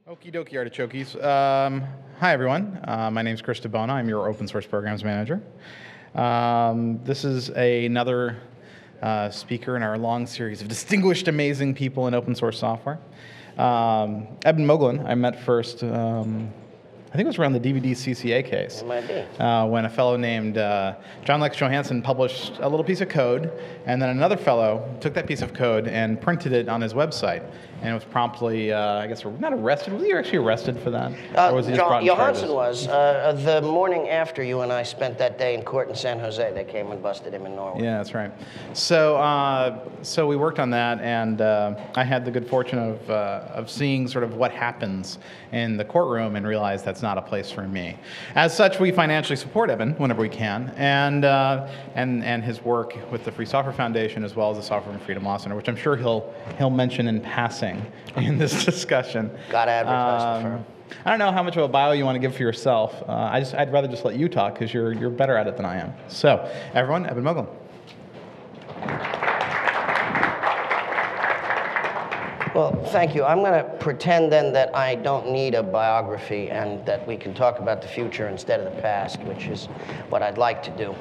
Okie dokie, artichokes. Hi, everyone. My name is Chris DeBona. I'm your open source programs manager. This is another speaker in our long series of distinguished, amazing people in open source software. Eben Moglen, I met first, I think it was around the DVD CCA case. It might be. When a fellow named John Lex Johansson published a little piece of code, and then another fellow took that piece of code and printed it on his website. And was promptly, I guess, not arrested. Was he actually arrested for that? Or was he just brought in Johansson charges? was. The morning after you and I spent that day in court in San Jose, they came and busted him in Norway. Yeah, that's right. So we worked on that, and I had the good fortune of seeing sort of what happens in the courtroom and realized that's not a place for me. As such, we financially support Eben whenever we can, and his work with the Free Software Foundation as well as the Software and Freedom Law Center, which I'm sure he'll mention in passing in this discussion. Gotta advertise the firm. I don't know how much of a bio you want to give for yourself. I'd rather just let you talk because you're better at it than I am. So, everyone, Eben Moglen. Well, thank you. I'm going to pretend then that I don't need a biography and that we can talk about the future instead of the past, which is what I'd like to do.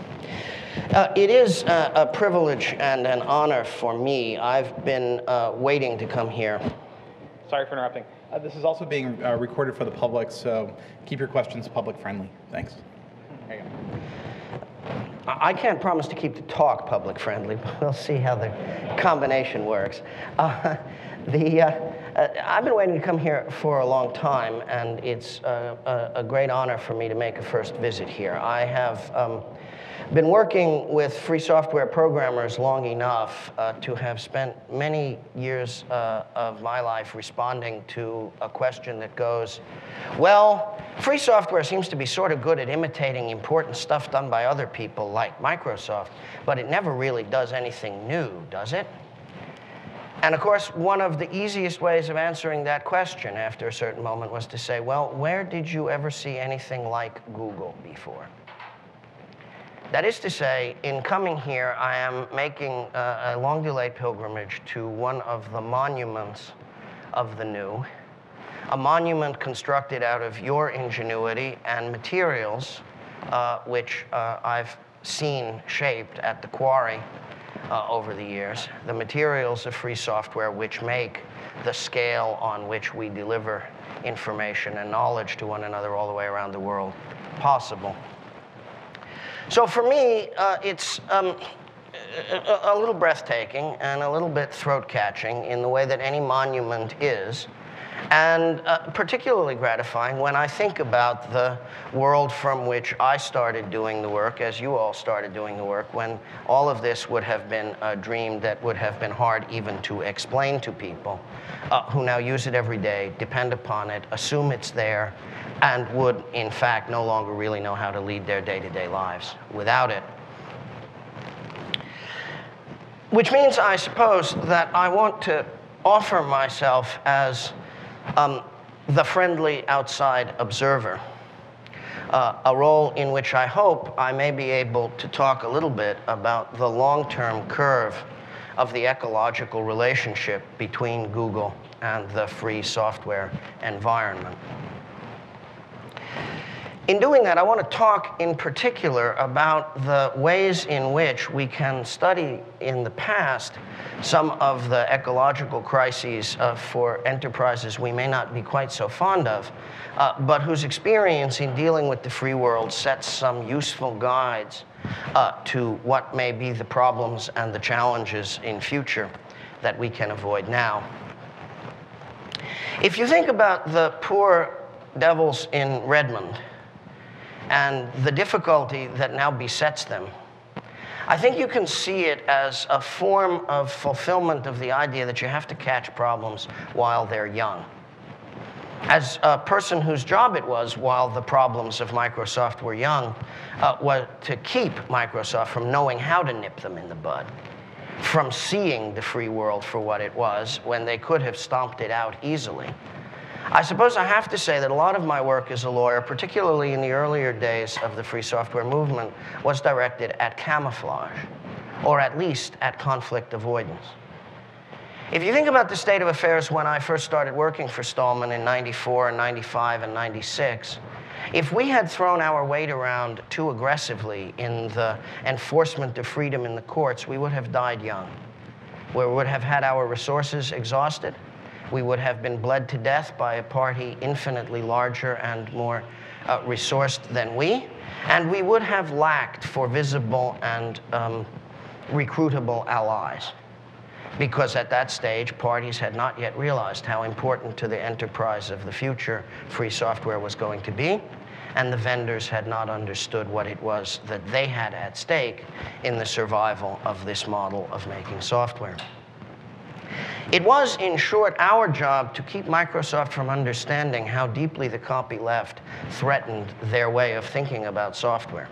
It is a privilege and an honor for me. I've been waiting to come here. Sorry for interrupting. This is also being recorded for the public, so keep your questions public friendly. Thanks. There you go. I can't promise to keep the talk public friendly, but we'll see how the combination works. I've been waiting to come here for a long time, and it's a great honor for me to make a first visit here. I have been working with free software programmers long enough to have spent many years of my life responding to a question that goes, well, free software seems to be sort of good at imitating important stuff done by other people like Microsoft, but it never really does anything new, does it? And of course, one of the easiest ways of answering that question after a certain moment was to say, well, where did you ever see anything like Google before? That is to say, in coming here, I am making a long-delayed pilgrimage to one of the monuments of the new, a monument constructed out of your ingenuity and materials, which I've seen shaped at the quarry over the years, the materials of free software which make the scale on which we deliver information and knowledge to one another all the way around the world possible. So for me, it's a little breathtaking and a little bit throat-catching in the way that any monument is, and particularly gratifying when I think about the world from which I started doing the work, as you all started doing the work, when all of this would have been a dream that would have been hard even to explain to people who now use it every day, depend upon it, assume it's there, and would, in fact, no longer really know how to lead their day-to-day lives without it. Which means, I suppose, that I want to offer myself as the friendly outside observer, a role in which I hope I may be able to talk a little bit about the long-term curve of the ecological relationship between Google and the free software environment. In doing that, I want to talk in particular about the ways in which we can study in the past some of the ecological crises for enterprises we may not be quite so fond of, but whose experience in dealing with the free world sets some useful guides to what may be the problems and the challenges in future that we can avoid now. If you think about the poor devils in Redmond, and the difficulty that now besets them, I think you can see it as a form of fulfillment of the idea that you have to catch problems while they're young. As a person whose job it was while the problems of Microsoft were young, was to keep Microsoft from knowing how to nip them in the bud, from seeing the free world for what it was when they could have stomped it out easily. I suppose I have to say that a lot of my work as a lawyer, particularly in the earlier days of the free software movement, was directed at camouflage, or at least at conflict avoidance. If you think about the state of affairs when I first started working for Stallman in 94 and 95 and 96, if we had thrown our weight around too aggressively in the enforcement of freedom in the courts, we would have died young. We would have had our resources exhausted. We would have been bled to death by a party infinitely larger and more resourced than we. And we would have lacked for visible and recruitable allies. Because at that stage, parties had not yet realized how important to the enterprise of the future free software was going to be. And the vendors had not understood what it was that they had at stake in the survival of this model of making software. It was, in short, our job to keep Microsoft from understanding how deeply the copyleft threatened their way of thinking about software.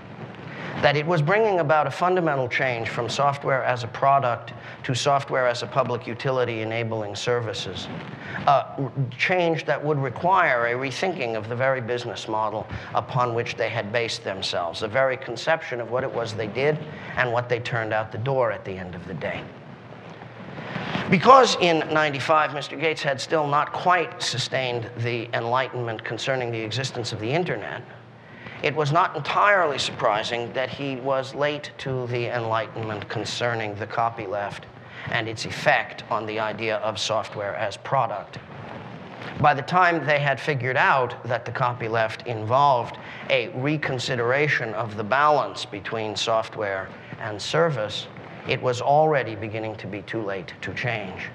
That it was bringing about a fundamental change from software as a product to software as a public utility enabling services. A change that would require a rethinking of the very business model upon which they had based themselves, a very conception of what it was they did and what they turned out the door at the end of the day. Because in 95, Mr. Gates had still not quite sustained the enlightenment concerning the existence of the internet, it was not entirely surprising that he was late to the enlightenment concerning the copyleft and its effect on the idea of software as product. By the time they had figured out that the copyleft involved a reconsideration of the balance between software and service, it was already beginning to be too late to change.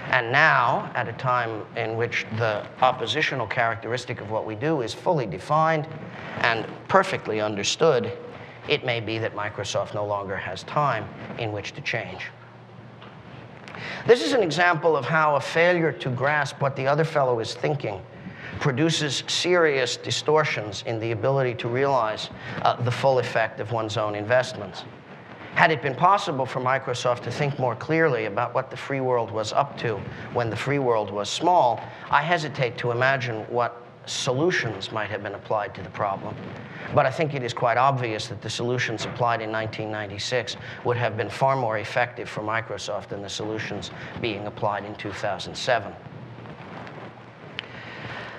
And now, at a time in which the oppositional characteristic of what we do is fully defined and perfectly understood, it may be that Microsoft no longer has time in which to change. This is an example of how a failure to grasp what the other fellow is thinking produces serious distortions in the ability to realize the full effect of one's own investments. Had it been possible for Microsoft to think more clearly about what the free world was up to when the free world was small, I hesitate to imagine what solutions might have been applied to the problem. But I think it is quite obvious that the solutions applied in 1996 would have been far more effective for Microsoft than the solutions being applied in 2007.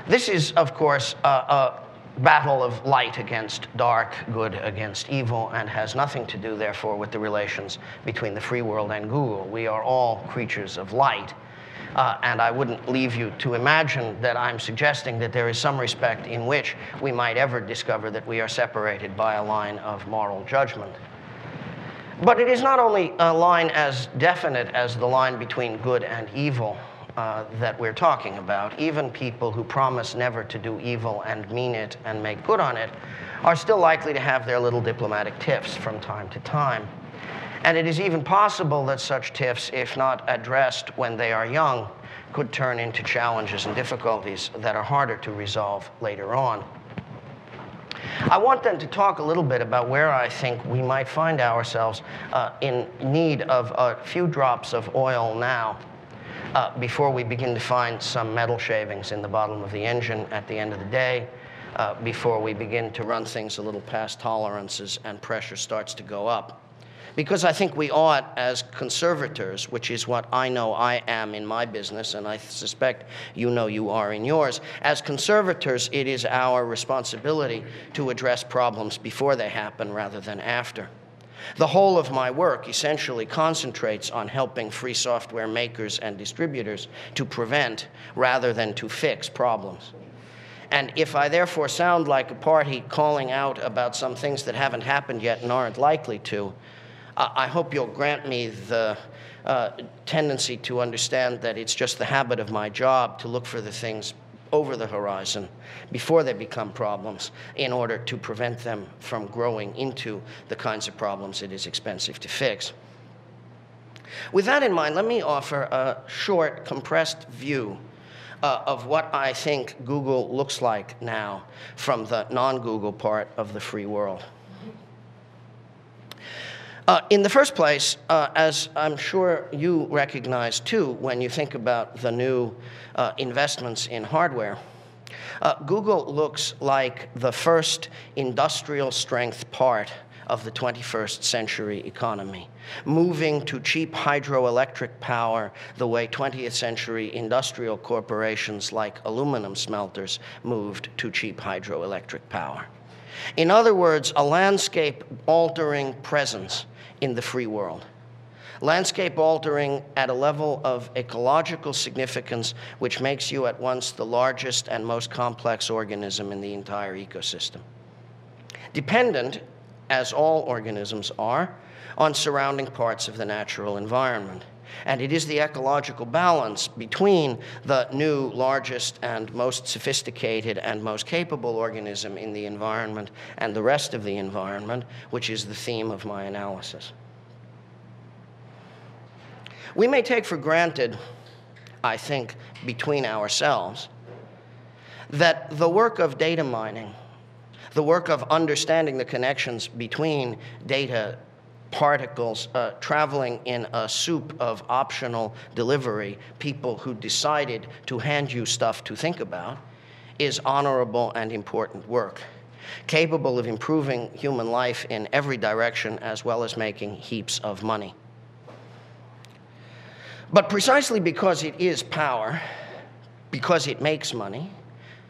This is, of course, a battle of light against dark, good against evil, and has nothing to do, therefore, with the relations between the free world and Google. We are all creatures of light. And I wouldn't leave you to imagine that I'm suggesting that there is some respect in which we might ever discover that we are separated by a line of moral judgment. But it is not only a line as definite as the line between good and evil that we're talking about. Even people who promise never to do evil and mean it and make good on it are still likely to have their little diplomatic tiffs from time to time. And it is even possible that such tiffs, if not addressed when they are young, could turn into challenges and difficulties that are harder to resolve later on. I want then to talk a little bit about where I think we might find ourselves in need of a few drops of oil now before we begin to find some metal shavings in the bottom of the engine at the end of the day, before we begin to run things a little past tolerances and pressure starts to go up. Because I think we ought, as conservators, which is what I know I am in my business, and I suspect you know you are in yours, as conservators, it is our responsibility to address problems before they happen rather than after. The whole of my work essentially concentrates on helping free software makers and distributors to prevent rather than to fix problems. And if I therefore sound like a party calling out about some things that haven't happened yet and aren't likely to, I hope you'll grant me the tendency to understand that it's just the habit of my job to look for the things over the horizon before they become problems in order to prevent them from growing into the kinds of problems it is expensive to fix. With that in mind, let me offer a short, compressed view of what I think Google looks like now from the non-Google part of the free world. In the first place, as I'm sure you recognize too when you think about the new investments in hardware, Google looks like the first industrial strength part of the 21st century economy, moving to cheap hydroelectric power the way 20th century industrial corporations like aluminum smelters moved to cheap hydroelectric power. In other words, a landscape-altering presence in the free world. Landscape-altering at a level of ecological significance which makes you at once the largest and most complex organism in the entire ecosystem. Dependent, as all organisms are, on surrounding parts of the natural environment. And it is the ecological balance between the new, largest, and most sophisticated and most capable organism in the environment and the rest of the environment which is the theme of my analysis. We may take for granted, I think, between ourselves, that the work of data mining, the work of understanding the connections between data particles traveling in a soup of optional delivery, people who decided to hand you stuff to think about, is honorable and important work, capable of improving human life in every direction as well as making heaps of money. But precisely because it is power, because it makes money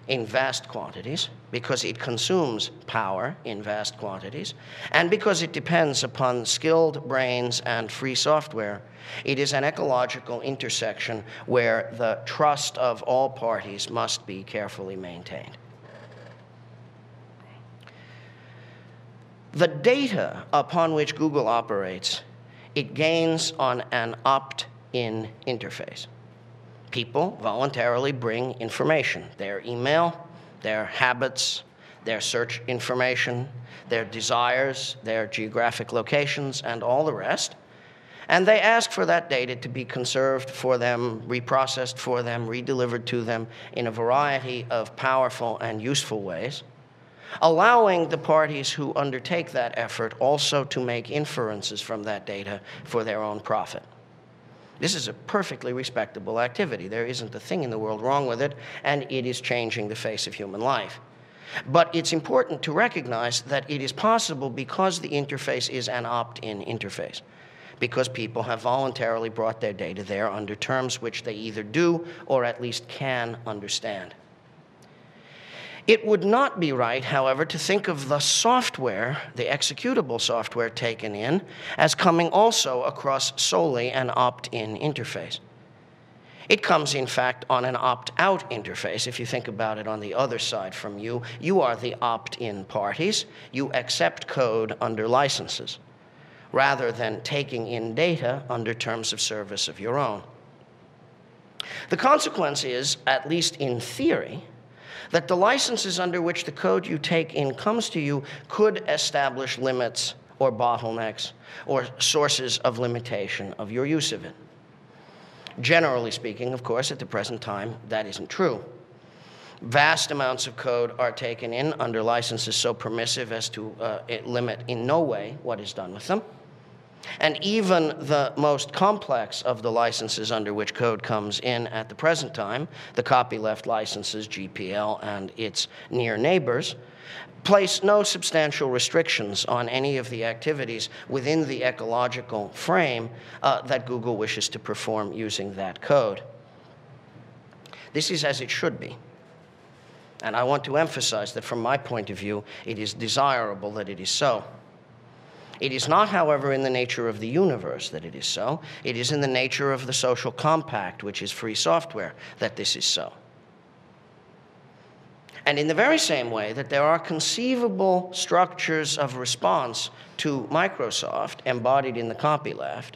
in vast quantities, because it consumes power in vast quantities, and because it depends upon skilled brains and free software, it is an ecological intersection where the trust of all parties must be carefully maintained. The data upon which Google operates, it gains on an opt-in interface. People voluntarily bring information, their email, their habits, their search information, their desires, their geographic locations, and all the rest. And they ask for that data to be conserved for them, reprocessed for them, redelivered to them in a variety of powerful and useful ways, allowing the parties who undertake that effort also to make inferences from that data for their own profit. This is a perfectly respectable activity. There isn't a thing in the world wrong with it, and it is changing the face of human life. But it's important to recognize that it is possible because the interface is an opt-in interface, because people have voluntarily brought their data there under terms which they either do or at least can understand. It would not be right, however, to think of the software, the executable software taken in, as coming also across solely an opt-in interface. It comes, in fact, on an opt-out interface. If you think about it on the other side from you, you are the opt-in parties. You accept code under licenses, rather than taking in data under terms of service of your own. The consequence is, at least in theory, that the licenses under which the code you take in comes to you could establish limits or bottlenecks or sources of limitation of your use of it. Generally speaking, of course, at the present time, that isn't true. Vast amounts of code are taken in under licenses so permissive as to limit in no way what is done with them. And even the most complex of the licenses under which code comes in at the present time, the copyleft licenses, GPL, and its near neighbors, place no substantial restrictions on any of the activities within the ecological frame that Google wishes to perform using that code. This is as it should be. And I want to emphasize that from my point of view, it is desirable that it is so. It is not, however, in the nature of the universe that it is so. It is in the nature of the social compact, which is free software, that this is so. And in the very same way that there are conceivable structures of response to Microsoft embodied in the copyleft,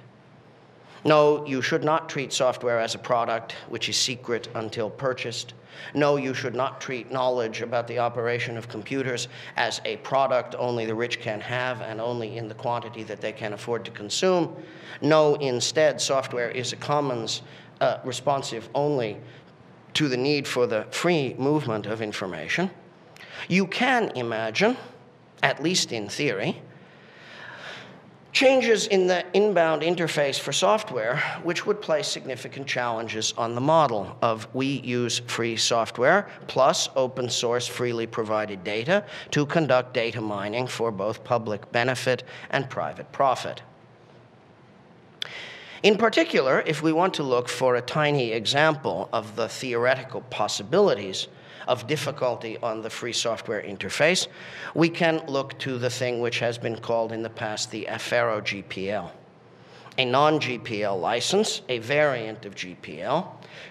no, you should not treat software as a product which is secret until purchased. No, you should not treat knowledge about the operation of computers as a product only the rich can have and only in the quantity that they can afford to consume. No, instead, software is a commons responsive only to the need for the free movement of information. You can imagine, at least in theory, Changes in the inbound interface for software, which would place significant challenges on the model of we use free software plus open source freely provided data to conduct data mining for both public benefit and private profit. In particular, if we want to look for a tiny example of the theoretical possibilities of difficulty on the free software interface, we can look to the thing which has been called in the past the Affero GPL. A non-GPL license, a variant of GPL,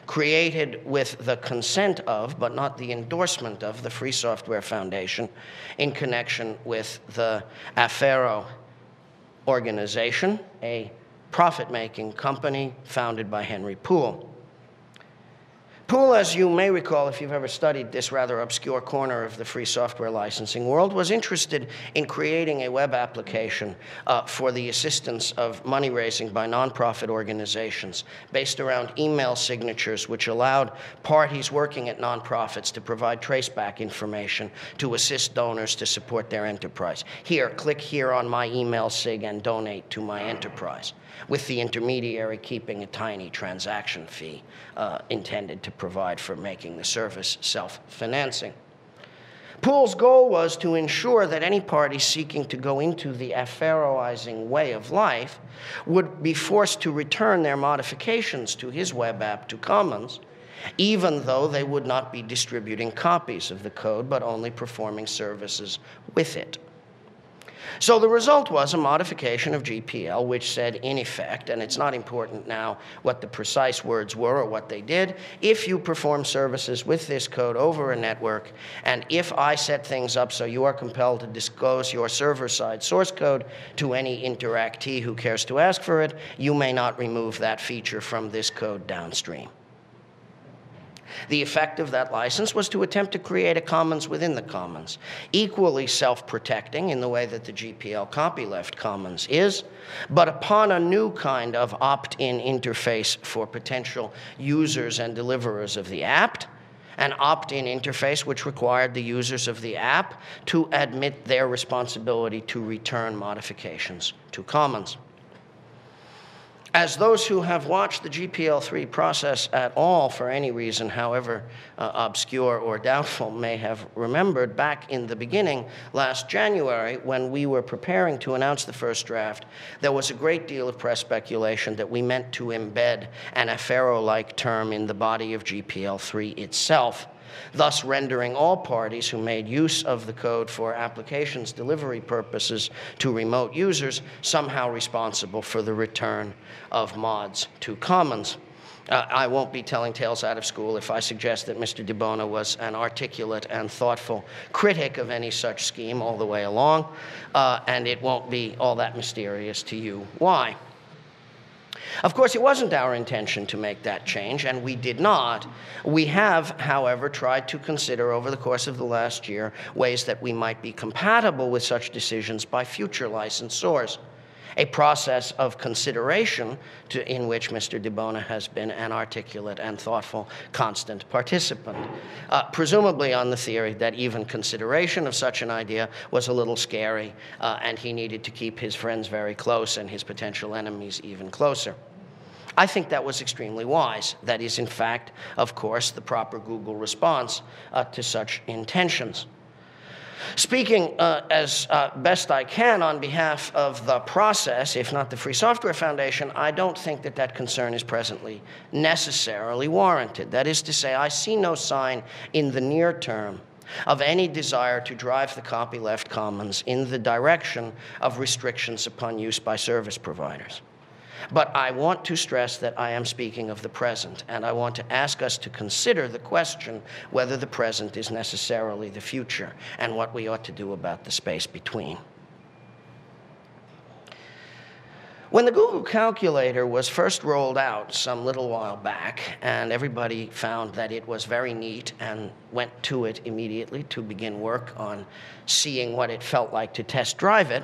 created with the consent of, but not the endorsement of, the Free Software Foundation in connection with the Affero organization, a profit-making company founded by Henry Poole. Poole, as you may recall if you've ever studied this rather obscure corner of the free software licensing world, was interested in creating a web application for the assistance of money raising by nonprofit organizations based around email signatures which allowed parties working at nonprofits to provide traceback information to assist donors to support their enterprise. Here, click here on my email sig and donate to my enterprise, with the intermediary keeping a tiny transaction fee intended to provide for making the service self-financing. Poole's goal was to ensure that any party seeking to go into the Afferoizing way of life would be forced to return their modifications to his web app to Commons, even though they would not be distributing copies of the code, but only performing services with it. So the result was a modification of GPL which said, in effect, and it's not important now what the precise words were or what they did, if you perform services with this code over a network, and if I set things up so you are compelled to disclose your server-side source code to any interactee who cares to ask for it, you may not remove that feature from this code downstream. The effect of that license was to attempt to create a commons within the commons, equally self-protecting in the way that the GPL copyleft commons is, but upon a new kind of opt-in interface for potential users and deliverers of the app, an opt-in interface which required the users of the app to admit their responsibility to return modifications to commons. As those who have watched the GPL3 process at all for any reason, however obscure or doubtful, may have remembered, back in the beginning, last January, when we were preparing to announce the first draft, there was a great deal of press speculation that we meant to embed an Affero-like term in the body of GPL3 itself, thus rendering all parties who made use of the code for applications delivery purposes to remote users somehow responsible for the return of mods to Commons. I won't be telling tales out of school if I suggest that Mr. DeBona was an articulate and thoughtful critic of any such scheme all the way along, and it won't be all that mysterious to you why. Of course, it wasn't our intention to make that change, and we did not. We have, however, tried to consider over the course of the last year ways that we might be compatible with such decisions by future licensors, a process of consideration in which Mr. DeBona has been an articulate and thoughtful constant participant, presumably on the theory that even consideration of such an idea was a little scary, and he needed to keep his friends very close and his potential enemies even closer. I think that was extremely wise. That is, in fact, of course, the proper Google response to such intentions. Speaking as best I can on behalf of the process, if not the Free Software Foundation, I don't think that that concern is presently necessarily warranted. That is to say, I see no sign in the near term of any desire to drive the copyleft commons in the direction of restrictions upon use by service providers. But I want to stress that I am speaking of the present, and I want to ask us to consider the question whether the present is necessarily the future and what we ought to do about the space between. When the Google Calculator was first rolled out some little while back, and everybody found that it was very neat and went to it immediately to begin work on seeing what it felt like to test drive it,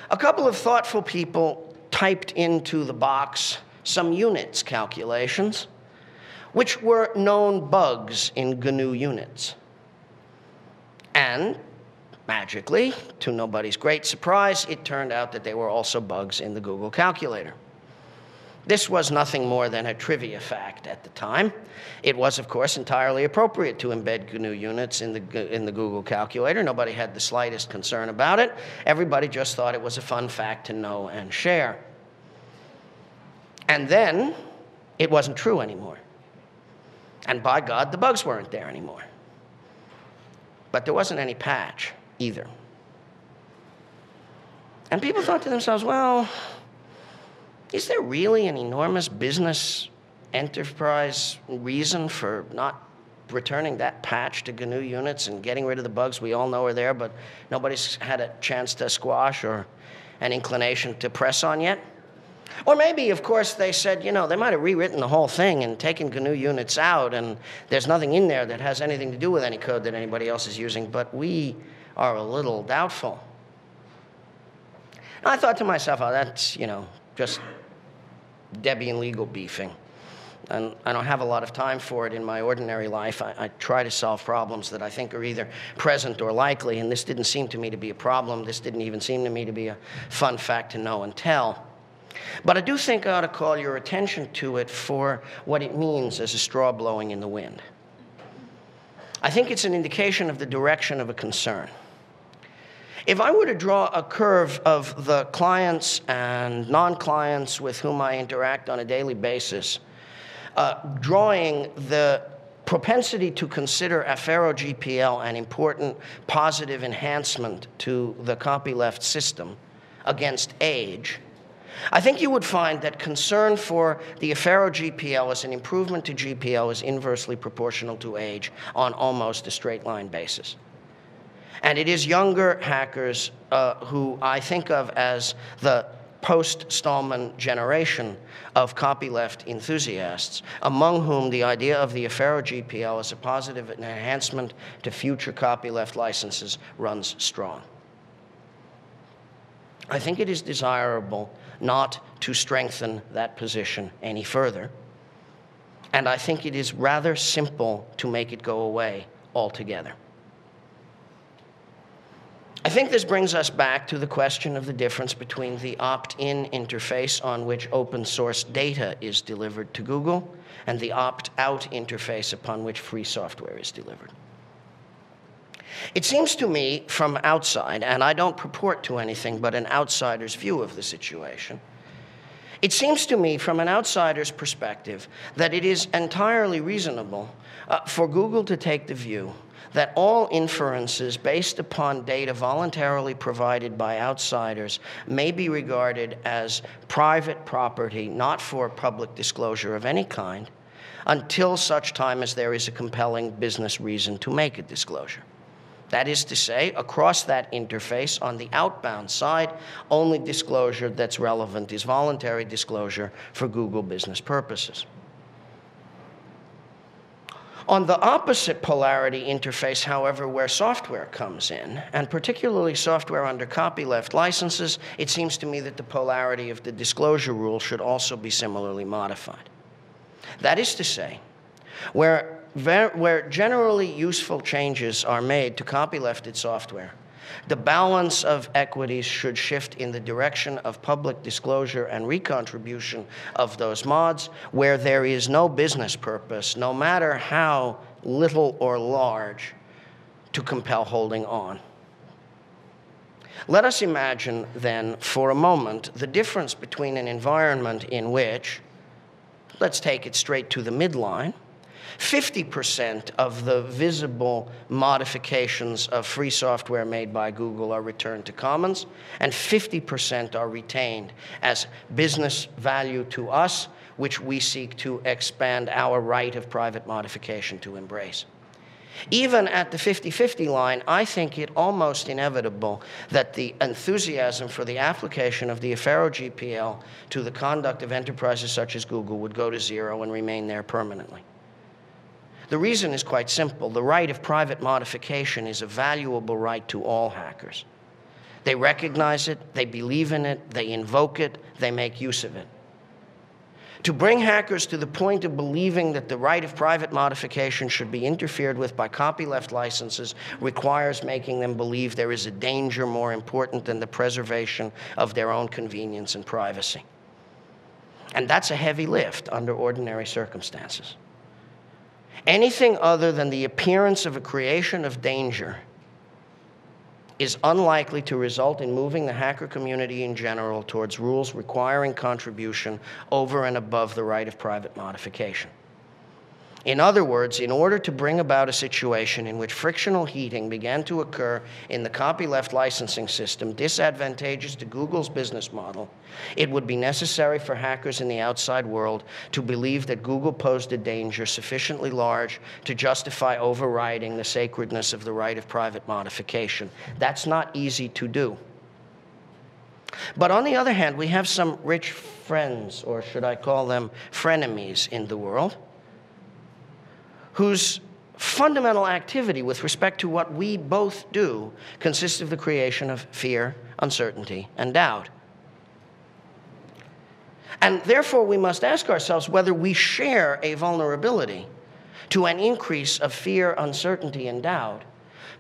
a couple of thoughtful people typed into the box some units calculations, which were known bugs in GNU units. And Magically, to nobody's great surprise, it turned out that there were also bugs in the Google calculator. This was nothing more than a trivia fact at the time. It was, of course, entirely appropriate to embed GNU units in the Google calculator. Nobody had the slightest concern about it. Everybody just thought it was a fun fact to know and share. And then it wasn't true anymore. And by God, the bugs weren't there anymore. But there wasn't any patch either. And people thought to themselves, well, is there really an enormous business enterprise reason for not returning that patch to GNU units and getting rid of the bugs we all know are there, but nobody's had a chance to squash or an inclination to press on yet? Or maybe, of course, they said, you know, they might have rewritten the whole thing and taken GNU units out, and there's nothing in there that has anything to do with any code that anybody else is using, but we are a little doubtful. And I thought to myself, oh, that's, you know, just Debian legal beefing. And I don't have a lot of time for it in my ordinary life. I try to solve problems that I think are either present or likely, and this didn't seem to me to be a problem. This didn't even seem to me to be a fun fact to know and tell. But I do think I ought to call your attention to it for what it means as a straw blowing in the wind. I think it's an indication of the direction of a concern. If I were to draw a curve of the clients and non-clients with whom I interact on a daily basis, drawing the propensity to consider Affero GPL an important positive enhancement to the copyleft system against age, I think you would find that concern for the Affero GPL as an improvement to GPL is inversely proportional to age on almost a straight line basis. And it is younger hackers who I think of as the post-Stallman generation of copyleft enthusiasts, among whom the idea of the Affero GPL as a positive enhancement to future copyleft licenses runs strong. I think it is desirable not to strengthen that position any further, and I think it is rather simple to make it go away altogether. I think this brings us back to the question of the difference between the opt-in interface on which open source data is delivered to Google and the opt-out interface upon which free software is delivered. It seems to me from outside, and I don't purport to anything but an outsider's view of the situation, it seems to me from an outsider's perspective that it is entirely reasonable for Google to take the view that all inferences based upon data voluntarily provided by outsiders may be regarded as private property, not for public disclosure of any kind, until such time as there is a compelling business reason to make a disclosure. That is to say, across that interface on the outbound side, only disclosure that's relevant is voluntary disclosure for Google business purposes. On the opposite polarity interface, however, where software comes in, and particularly software under copyleft licenses, it seems to me that the polarity of the disclosure rule should also be similarly modified. That is to say, where generally useful changes are made to copylefted software, the balance of equities should shift in the direction of public disclosure and recontribution of those mods where there is no business purpose, no matter how little or large, to compel holding on. Let us imagine then for a moment the difference between an environment in which, let's take it straight to the midline, 50% of the visible modifications of free software made by Google are returned to Commons, and 50% are retained as business value to us, which we seek to expand our right of private modification to embrace. Even at the 50-50 line, I think it almost inevitable that the enthusiasm for the application of the Affero GPL to the conduct of enterprises such as Google would go to zero and remain there permanently. The reason is quite simple. The right of private modification is a valuable right to all hackers. They recognize it, they believe in it, they invoke it, they make use of it. To bring hackers to the point of believing that the right of private modification should be interfered with by copyleft licenses requires making them believe there is a danger more important than the preservation of their own convenience and privacy. And that's a heavy lift under ordinary circumstances. Anything other than the appearance of a creation of danger is unlikely to result in moving the hacker community in general towards rules requiring contribution over and above the right of private modification. In other words, in order to bring about a situation in which frictional heating began to occur in the copyleft licensing system disadvantageous to Google's business model, it would be necessary for hackers in the outside world to believe that Google posed a danger sufficiently large to justify overriding the sacredness of the right of private modification. That's not easy to do. But on the other hand, we have some rich friends, or should I call them frenemies, in the world, whose fundamental activity with respect to what we both do consists of the creation of fear, uncertainty, and doubt. And therefore, we must ask ourselves whether we share a vulnerability to an increase of fear, uncertainty, and doubt,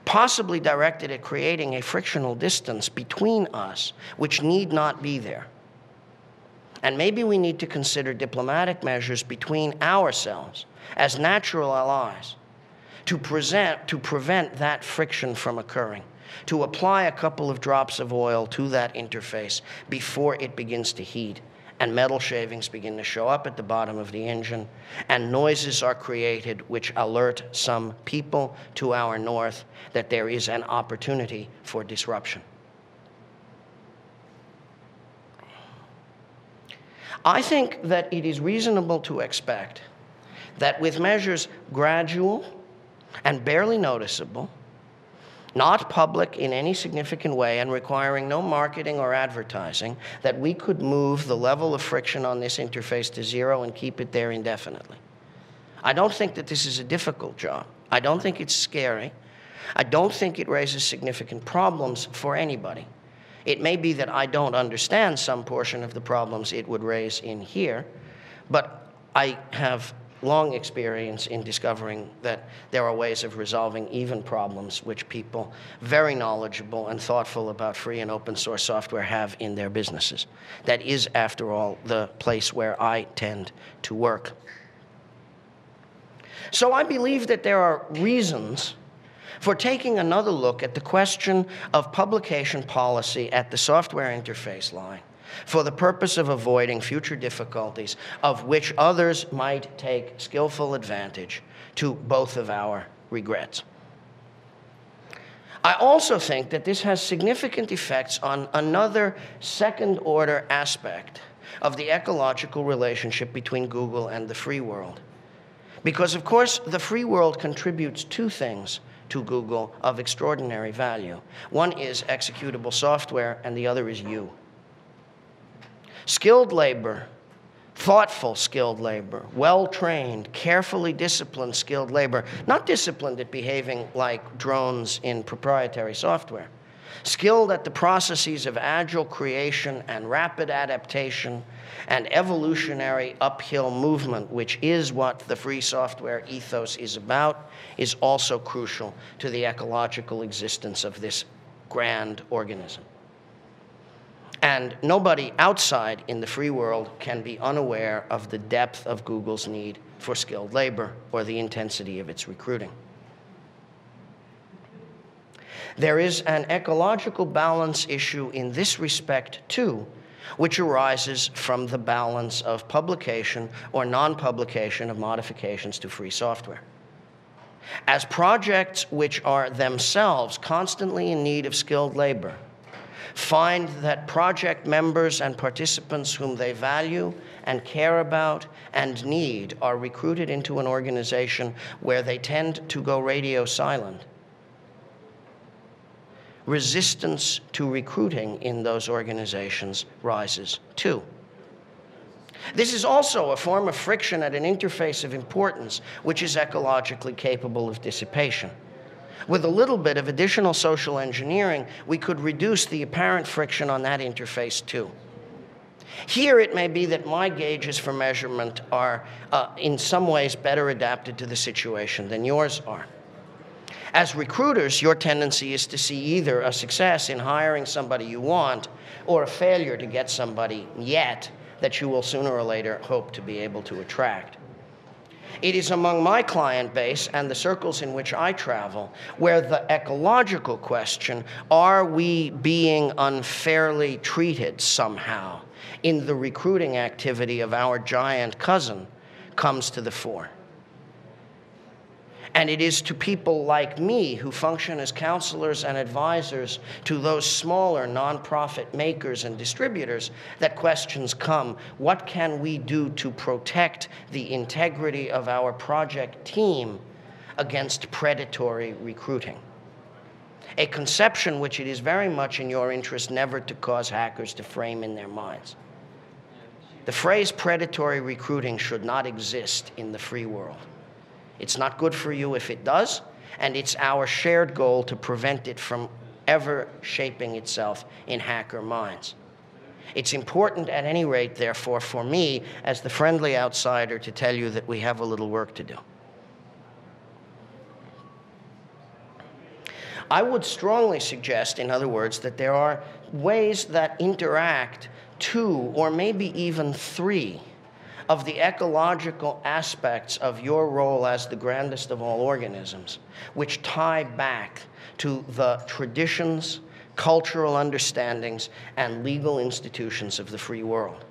possibly directed at creating a frictional distance between us, which need not be there. And maybe we need to consider diplomatic measures between ourselves as natural allies to prevent that friction from occurring, to apply a couple of drops of oil to that interface before it begins to heat, and metal shavings begin to show up at the bottom of the engine, and noises are created which alert some people to our north that there is an opportunity for disruption. I think that it is reasonable to expect that with measures gradual and barely noticeable, not public in any significant way and requiring no marketing or advertising, that we could move the level of friction on this interface to zero and keep it there indefinitely. I don't think that this is a difficult job. I don't think it's scary. I don't think it raises significant problems for anybody. It may be that I don't understand some portion of the problems it would raise in here, but I have long experience in discovering that there are ways of resolving even problems which people very knowledgeable and thoughtful about free and open source software have in their businesses. That is, after all, the place where I tend to work. So I believe that there are reasons for taking another look at the question of publication policy at the software interface line for the purpose of avoiding future difficulties of which others might take skillful advantage to both of our regrets. I also think that this has significant effects on another second-order aspect of the ecological relationship between Google and the free world. Because, of course, the free world contributes two things to Google of extraordinary value. One is executable software, and the other is you. Skilled labor, thoughtful skilled labor, well-trained, carefully disciplined skilled labor, not disciplined at behaving like drones in proprietary software, skilled at the processes of agile creation and rapid adaptation and evolutionary uphill movement, which is what the free software ethos is about, is also crucial to the ecological existence of this grand organism. And nobody outside in the free world can be unaware of the depth of Google's need for skilled labor or the intensity of its recruiting. There is an ecological balance issue in this respect, too, which arises from the balance of publication or non-publication of modifications to free software. As projects which are themselves constantly in need of skilled labor find that project members and participants whom they value and care about and need are recruited into an organization where they tend to go radio silent, resistance to recruiting in those organizations rises too. This is also a form of friction at an interface of importance which is ecologically capable of dissipation. With a little bit of additional social engineering, we could reduce the apparent friction on that interface too. Here it may be that my gauges for measurement are in some ways better adapted to the situation than yours are. As recruiters, your tendency is to see either a success in hiring somebody you want or a failure to get somebody yet that you will sooner or later hope to be able to attract. It is among my client base and the circles in which I travel where the ecological question, are we being unfairly treated somehow in the recruiting activity of our giant cousin, comes to the fore. And it is to people like me who function as counselors and advisors to those smaller nonprofit makers and distributors that questions come. What can we do to protect the integrity of our project team against predatory recruiting? A conception which it is very much in your interest never to cause hackers to frame in their minds. The phrase predatory recruiting should not exist in the free world. It's not good for you if it does, and it's our shared goal to prevent it from ever shaping itself in hacker minds. It's important at any rate, therefore, for me, as the friendly outsider, to tell you that we have a little work to do. I would strongly suggest, in other words, that there are ways that interact two or maybe even three of the ecological aspects of your role as the grandest of all organisms, which tie back to the traditions, cultural understandings, and legal institutions of the free world.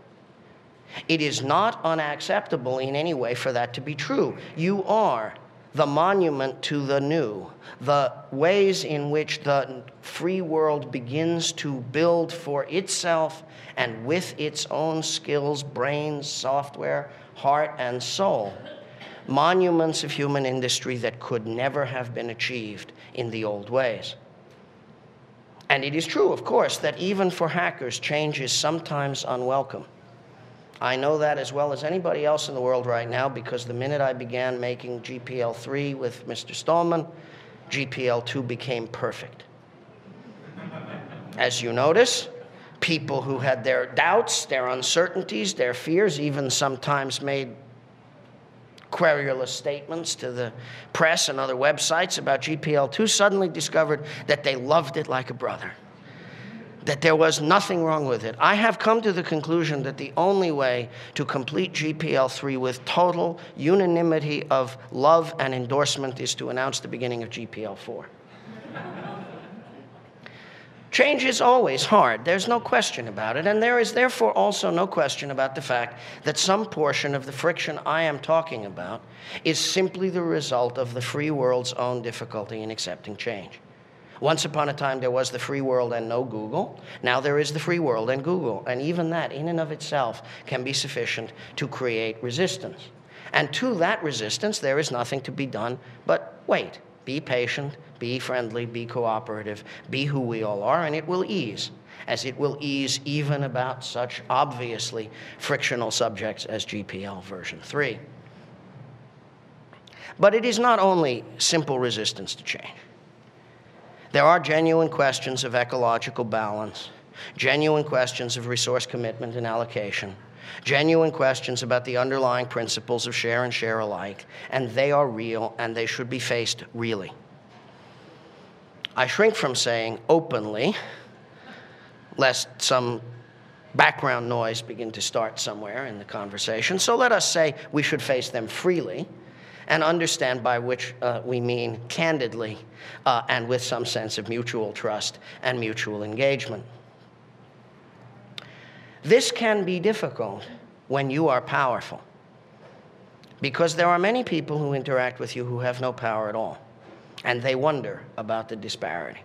It is not unacceptable in any way for that to be true. You are the monument to the new, the ways in which the free world begins to build for itself and with its own skills, brains, software, heart, and soul, monuments of human industry that could never have been achieved in the old ways. And it is true, of course, that even for hackers, change is sometimes unwelcome. I know that as well as anybody else in the world right now, because the minute I began making GPL3 with Mr. Stallman, GPL2 became perfect. As you notice, people who had their doubts, their uncertainties, their fears, even sometimes made querulous statements to the press and other websites about GPL2, suddenly discovered that they loved it like a brother, that there was nothing wrong with it. I have come to the conclusion that the only way to complete GPL3 with total unanimity of love and endorsement is to announce the beginning of GPL4. Change is always hard. There's no question about it. And there is therefore also no question about the fact that some portion of the friction I am talking about is simply the result of the free world's own difficulty in accepting change. Once upon a time, there was the free world and no Google. Now there is the free world and Google. And even that, in and of itself, can be sufficient to create resistance. And to that resistance, there is nothing to be done but wait. Be patient, be friendly, be cooperative, be who we all are, and it will ease, as it will ease even about such obviously frictional subjects as GPL version 3. But it is not only simple resistance to change. There are genuine questions of ecological balance, genuine questions of resource commitment and allocation, genuine questions about the underlying principles of share and share alike, and they are real and they should be faced really. I shrink from saying openly, lest some background noise begin to start somewhere in the conversation, so let us say we should face them freely, and understand by which we mean candidly and with some sense of mutual trust and mutual engagement. This can be difficult when you are powerful, because there are many people who interact with you who have no power at all, and they wonder about the disparity.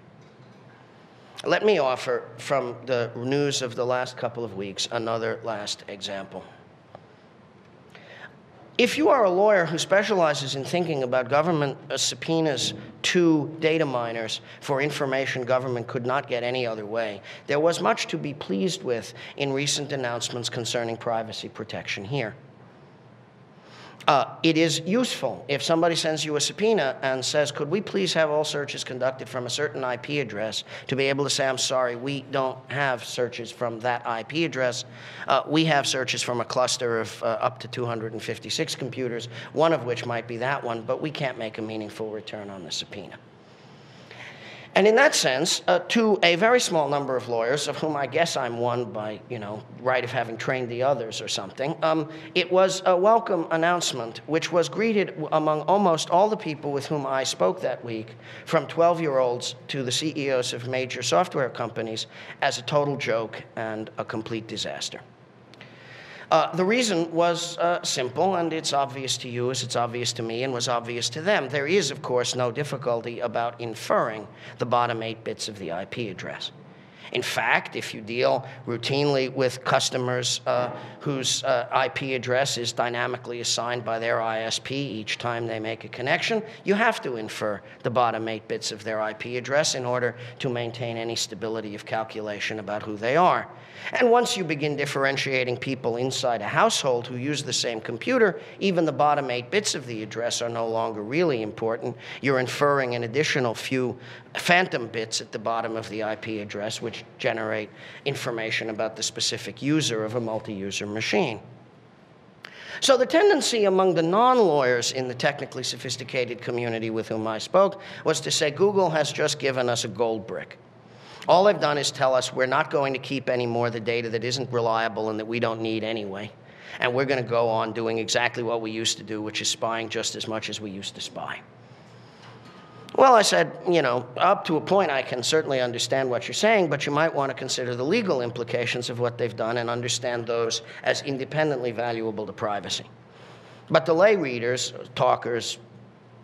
Let me offer, from the news of the last couple of weeks, another last example. If you are a lawyer who specializes in thinking about government subpoenas to data miners for information government could not get any other way, there was much to be pleased with in recent announcements concerning privacy protection here. It is useful if somebody sends you a subpoena and says, could we please have all searches conducted from a certain IP address, to be able to say, I'm sorry, we don't have searches from that IP address. We have searches from a cluster of up to 256 computers, one of which might be that one, but we can't make a meaningful return on the subpoena. And in that sense, to a very small number of lawyers, of whom I guess I'm one by, right of having trained the others or something, it was a welcome announcement, which was greeted among almost all the people with whom I spoke that week, from 12-year-olds to the CEOs of major software companies, as a total joke and a complete disaster. The reason was simple, and it's obvious to you as it's obvious to me and was obvious to them. There is, of course, no difficulty about inferring the bottom 8 bits of the IP address. In fact, if you deal routinely with customers whose IP address is dynamically assigned by their ISP each time they make a connection, you have to infer the bottom 8 bits of their IP address in order to maintain any stability of calculation about who they are. And once you begin differentiating people inside a household who use the same computer, even the bottom 8 bits of the address are no longer really important. You're inferring an additional few phantom bits at the bottom of the IP address, which generate information about the specific user of a multi-user machine. So the tendency among the non-lawyers in the technically sophisticated community with whom I spoke was to say, Google has just given us a gold brick. All they've done is tell us we're not going to keep any more of the data that isn't reliable and that we don't need anyway. And we're going to go on doing exactly what we used to do, which is spying just as much as we used to spy. Well, I said, up to a point I can certainly understand what you're saying, but you might want to consider the legal implications of what they've done and understand those as independently valuable to privacy. But the lay readers, talkers,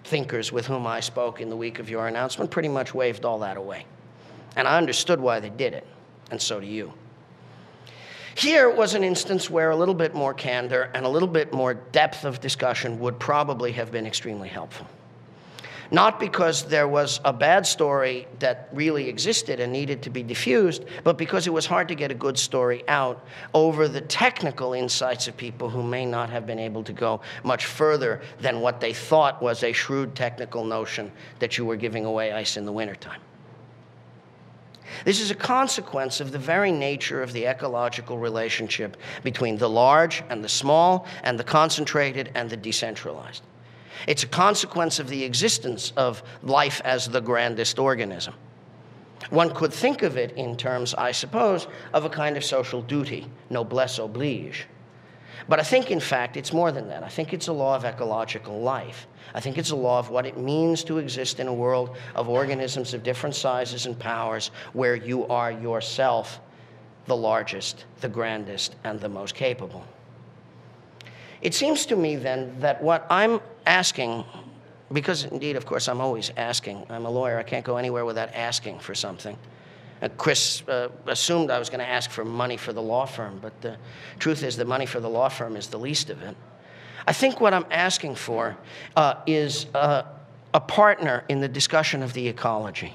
thinkers with whom I spoke in the week of your announcement pretty much waved all that away. And I understood why they did it, and so do you. Here was an instance where a little bit more candor and a little bit more depth of discussion would probably have been extremely helpful. Not because there was a bad story that really existed and needed to be diffused, but because it was hard to get a good story out over the technical insights of people who may not have been able to go much further than what they thought was a shrewd technical notion that you were giving away ice in the wintertime. This is a consequence of the very nature of the ecological relationship between the large and the small, and the concentrated and the decentralized. It's a consequence of the existence of life as the grandest organism. One could think of it in terms, I suppose, of a kind of social duty, noblesse oblige. But I think, in fact, it's more than that. I think it's a law of ecological life. I think it's a law of what it means to exist in a world of organisms of different sizes and powers, where you are yourself the largest, the grandest, and the most capable. It seems to me, then, that what I'm asking, because indeed, of course, I'm always asking. I'm a lawyer. I can't go anywhere without asking for something. Chris assumed I was going to ask for money for the law firm, but the truth is the money for the law firm is the least of it. I think what I'm asking for is a partner in the discussion of the ecology.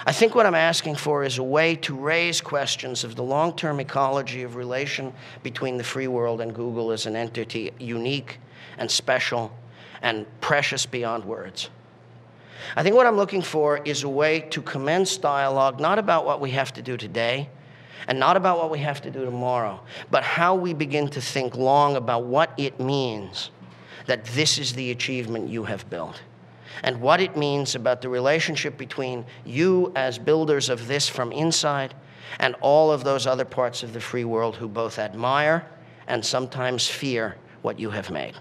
I think what I'm asking for is a way to raise questions of the long-term ecology of relation between the free world and Google as an entity unique and special and precious beyond words. I think what I'm looking for is a way to commence dialogue, not about what we have to do today, and not about what we have to do tomorrow, but how we begin to think long about what it means that this is the achievement you have built, and what it means about the relationship between you as builders of this from inside and all of those other parts of the free world who both admire and sometimes fear what you have made.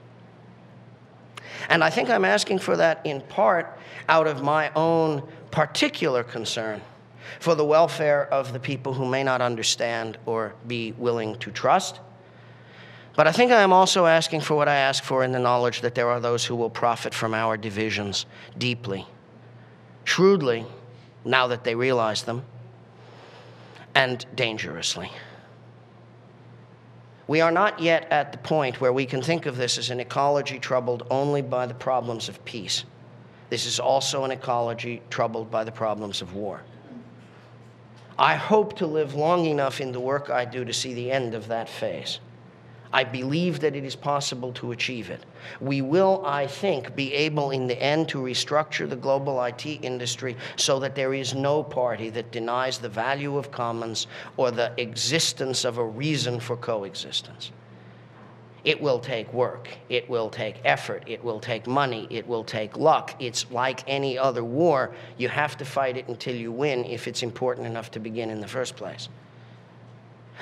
And I think I'm asking for that in part out of my own particular concern for the welfare of the people who may not understand or be willing to trust. But I think I am also asking for what I ask for in the knowledge that there are those who will profit from our divisions deeply, shrewdly, now that they realize them, and dangerously. We are not yet at the point where we can think of this as an ecology troubled only by the problems of peace. This is also an ecology troubled by the problems of war. I hope to live long enough in the work I do to see the end of that phase. I believe that it is possible to achieve it. We will, I think, be able in the end to restructure the global IT industry so that there is no party that denies the value of commons or the existence of a reason for coexistence. It will take work, it will take effort, it will take money, it will take luck. It's like any other war. You have to fight it until you win if it's important enough to begin in the first place.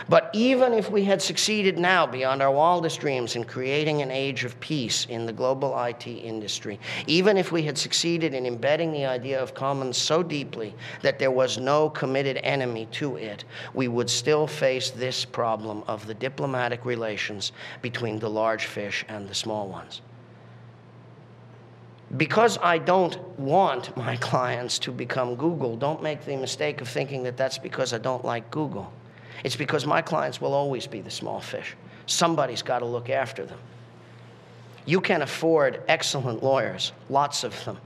But even if we had succeeded now beyond our wildest dreams in creating an age of peace in the global IT industry, even if we had succeeded in embedding the idea of commons so deeply that there was no committed enemy to it, we would still face this problem of the diplomatic relations between the large fish and the small ones. Because I don't want my clients to become Google, don't make the mistake of thinking that that's because I don't like Google. It's because my clients will always be the small fish. Somebody's got to look after them. You can afford excellent lawyers, lots of them.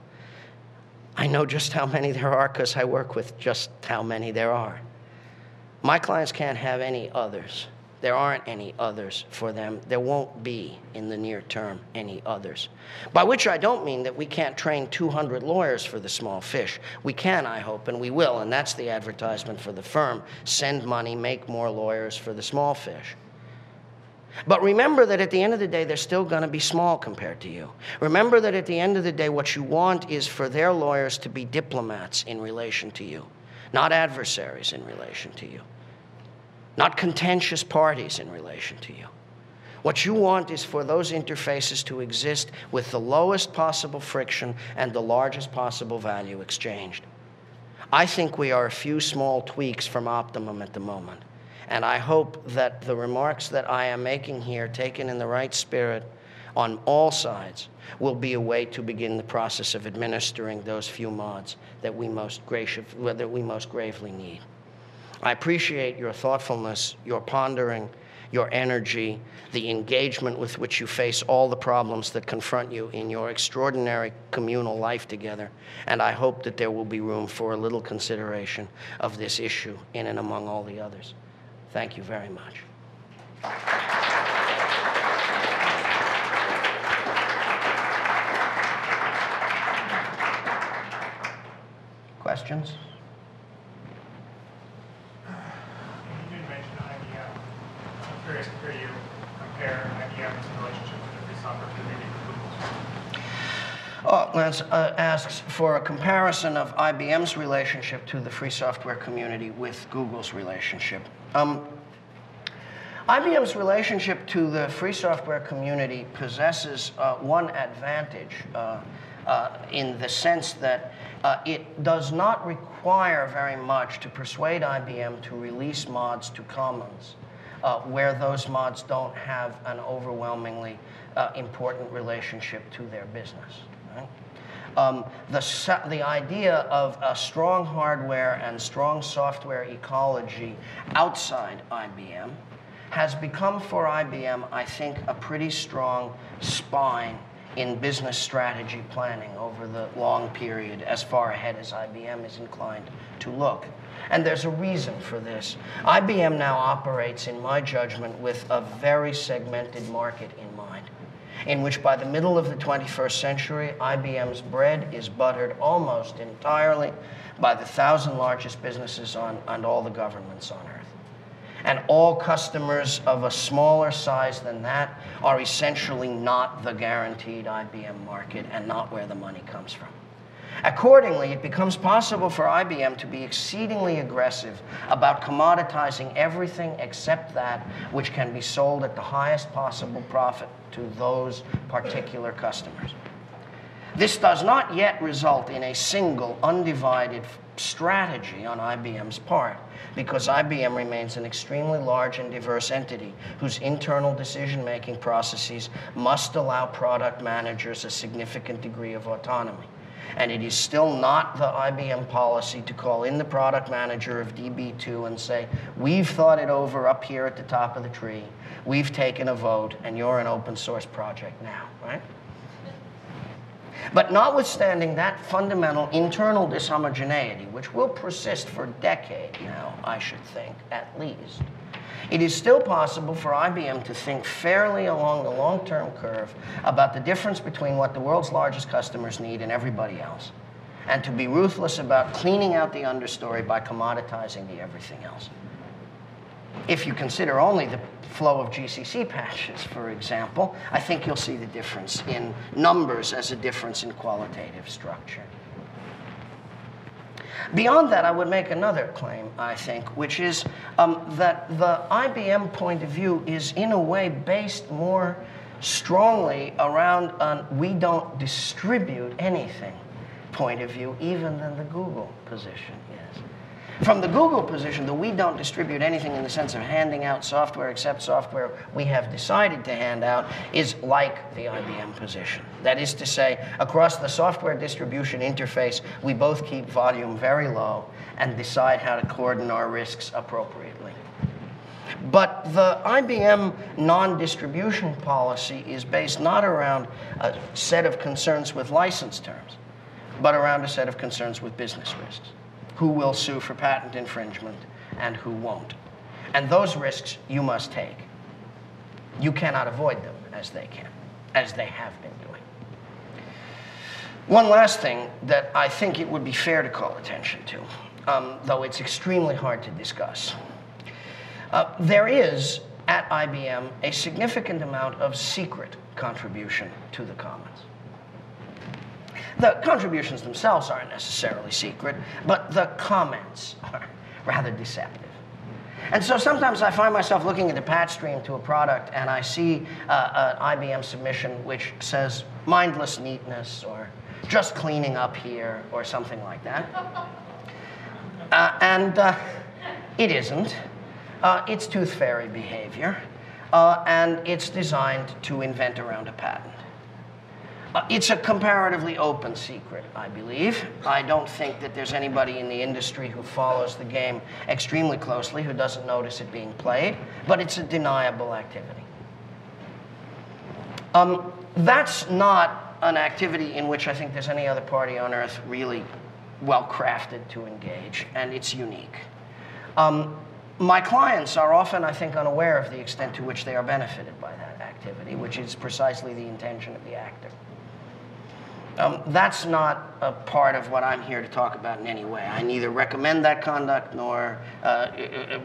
I know just how many there are because I work with just how many there are. My clients can't have any others. There aren't any others for them. There won't be, in the near term, any others. By which I don't mean that we can't train 200 lawyers for the small fish. We can, I hope, and we will, and that's the advertisement for the firm. Send money, make more lawyers for the small fish. But remember that at the end of the day, they're still going to be small compared to you. Remember that at the end of the day, what you want is for their lawyers to be diplomats in relation to you, not adversaries in relation to you. Not contentious parties in relation to you. What you want is for those interfaces to exist with the lowest possible friction and the largest possible value exchanged. I think we are a few small tweaks from optimum at the moment. And I hope that the remarks that I am making here, taken in the right spirit on all sides, will be a way to begin the process of administering those few mods that we most gravely need. I appreciate your thoughtfulness, your pondering, your energy, the engagement with which you face all the problems that confront you in your extraordinary communal life together. And I hope that there will be room for a little consideration of this issue in and among all the others. Thank you very much. Questions? Curious to hear you compare IBM's relationship with the free software community with Google's. Lance asks for a comparison of IBM's relationship to the free software community with Google's relationship. IBM's relationship to the free software community possesses one advantage in the sense that it does not require very much to persuade IBM to release mods to Commons. Where those mods don't have an overwhelmingly important relationship to their business. Right? The idea of a strong hardware and strong software ecology outside IBM has become for IBM, I think, a pretty strong spine in business strategy planning over the long period, as far ahead as IBM is inclined to look. And there's a reason for this. IBM now operates, in my judgment, with a very segmented market in mind, in which by the middle of the 21st century, IBM's bread is buttered almost entirely by the 1,000 largest businesses and all the governments on Earth. And all customers of a smaller size than that are essentially not the guaranteed IBM market and not where the money comes from. Accordingly, it becomes possible for IBM to be exceedingly aggressive about commoditizing everything except that which can be sold at the highest possible profit to those particular customers. This does not yet result in a single, undivided strategy on IBM's part, because IBM remains an extremely large and diverse entity whose internal decision-making processes must allow product managers a significant degree of autonomy. And it is still not the IBM policy to call in the product manager of DB2 and say, we've thought it over up here at the top of the tree, we've taken a vote, and you're an open source project now, right? But notwithstanding that fundamental internal dishomogeneity, which will persist for decades now, I should think, at least, It is still possible for IBM to think fairly along the long-term curve about the difference between what the world's largest customers need and everybody else, and to be ruthless about cleaning out the understory by commoditizing the everything else. If you consider only the flow of GCC patches, for example, I think you'll see the difference in numbers as a difference in qualitative structure. Beyond that, I would make another claim, I think, which is that the IBM point of view is in a way based more strongly around we don't distribute anything point of view even than the Google position is. From the Google position, the we don't distribute anything in the sense of handing out software except software we have decided to hand out is like the IBM position. That is to say, across the software distribution interface, we both keep volume very low and decide how to cordon our risks appropriately. But the IBM non-distribution policy is based not around a set of concerns with license terms, but around a set of concerns with business risks. Who will sue for patent infringement and who won't. And those risks you must take. You cannot avoid them as they have been doing. One last thing that I think it would be fair to call attention to, though it's extremely hard to discuss. There is, at IBM, a significant amount of secret contribution to the commons. The contributions themselves aren't necessarily secret, but the comments are rather deceptive. And so sometimes I find myself looking at the patch stream to a product and I see an IBM submission which says mindless neatness or just cleaning up here or something like that. It isn't. It's tooth fairy behavior, and it's designed to invent around a patent. It's a comparatively open secret, I believe. I don't think that there's anybody in the industry who follows the game extremely closely who doesn't notice it being played, but it's a deniable activity. That's not an activity in which I think there's any other party on earth really well-crafted to engage, and it's unique. My clients are often, I think, unaware of the extent to which they are benefited by that activity, which is precisely the intention of the actor. That's not a part of what I'm here to talk about in any way. I neither recommend that conduct nor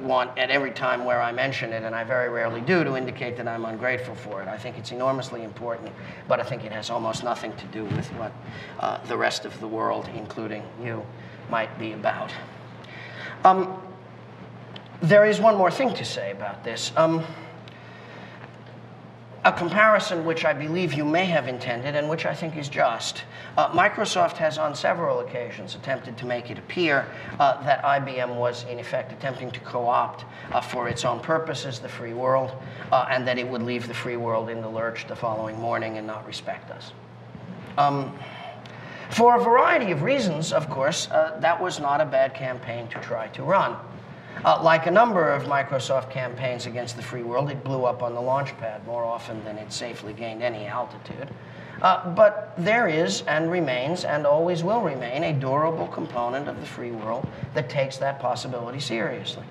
want at every time where I mention it, and I very rarely do, to indicate that I'm ungrateful for it. I think it's enormously important, but I think it has almost nothing to do with what the rest of the world, including you, might be about. There is one more thing to say about this. A comparison which I believe you may have intended and which I think is just. Microsoft has on several occasions attempted to make it appear that IBM was in effect attempting to co-opt for its own purposes the free world and that it would leave the free world in the lurch the following morning and not respect us. For a variety of reasons, of course, that was not a bad campaign to try to run. Like a number of Microsoft campaigns against the free world, it blew up on the launch pad more often than it safely gained any altitude. But there is and remains and always will remain a durable component of the free world that takes that possibility seriously.